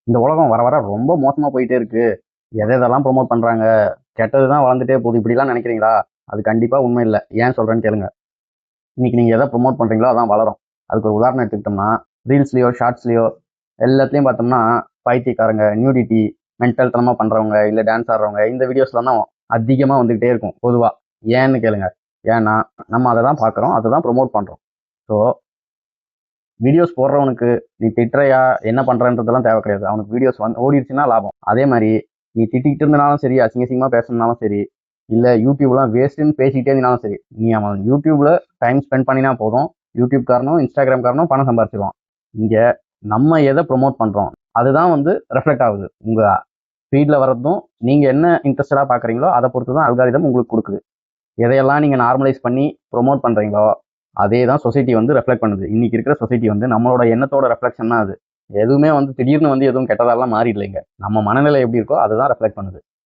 இந்த உலகம் வர வர ரொம்ப மோசமாக போயிட்டே இருக்கு. எதை எதெல்லாம் ப்ரொமோட் பண்ணுறாங்க, கெட்டது தான் வளர்ந்துட்டே போகுது, இப்படிலாம் நினைக்கிறீங்களா? அது கண்டிப்பாக உண்மை இல்லை. ஏன் சொல்கிறேன்னு கேளுங்க. இன்னைக்கு நீங்கள் எதை ப்ரொமோட் பண்ணுறீங்களோ அதான் வளரும். அதுக்கு ஒரு உதாரணம் எடுத்துக்கிட்டோம்னா, ரீல்ஸ்லையோ ஷார்ட்ஸ்லையோ எல்லாத்துலேயும் பார்த்தோம்னா பைத்தியக்காரங்க, நியூடிட்டி, மென்டல் தனமாக பண்ணுறவங்க, இல்லை டான்ஸ் ஆடுறவங்க, இந்த வீடியோஸ்லாம் தான் அதிகமாக வந்துக்கிட்டே இருக்கும் பொதுவாக. ஏன்னு கேளுங்க. ஏன்னா நம்ம அதை தான் பார்க்குறோம், அதை தான் ப்ரொமோட் பண்ணுறோம். ஸோ வீடியோஸ் போடுறவனுக்கு நீ திட்டுறையா என்ன பண்ணுறன்றதெல்லாம் தேவை கிடையாது. அவனுக்கு வீடியோஸ் ஓடிடுச்சுன்னா லாபம். அதே மாதிரி நீ திட்டிகிட்டு இருந்தாலும் சரி, அசிங்கமாக பேசணுனாலும் சரி, இல்லை யூடியூப்லாம் வேஸ்ட்டுன்னு பேசிக்கிட்டே இருந்தாலும் சரி, நீ அவன் யூடியூப்பில் டைம் ஸ்பெண்ட் பண்ணினா போதும். யூடியூப் காரனும் இன்ஸ்டாகிராம் காரனும் பணம் சம்பாரிச்சிடுவான். இங்கே நம்ம எதை ப்ரொமோட் பண்ணுறோம் அதுதான் ரெஃப்ளெக்ட் ஆகுது. உங்கள் ஃபீல்டில் வர்றதும் நீங்கள் என்ன இன்ட்ரெஸ்டடாக பார்க்குறீங்களோ அதை பொறுத்து தான் அல்காரிதம் உங்களுக்கு கொடுக்குது. எதையெல்லாம் நீங்கள் நார்மலைஸ் பண்ணி ப்ரொமோட் பண்ணுறீங்களோ அதே தான் சொசைட்டி ரெஃப்ளெக்ட் பண்ணுது. இன்னைக்கு இருக்கிற சொசைட்டி நம்மளோட எண்ணத்தோட ரெஃப்ளெக்ஷன் தான் அது. எதுவுமே திடீர்னு எதுவும் கெட்டதாலாம் மாறிடலைங்க. நம்ம மனநிலை எப்படி இருக்கோ அதுதான் ரெஃப்ளெக்ட் பண்ணுது.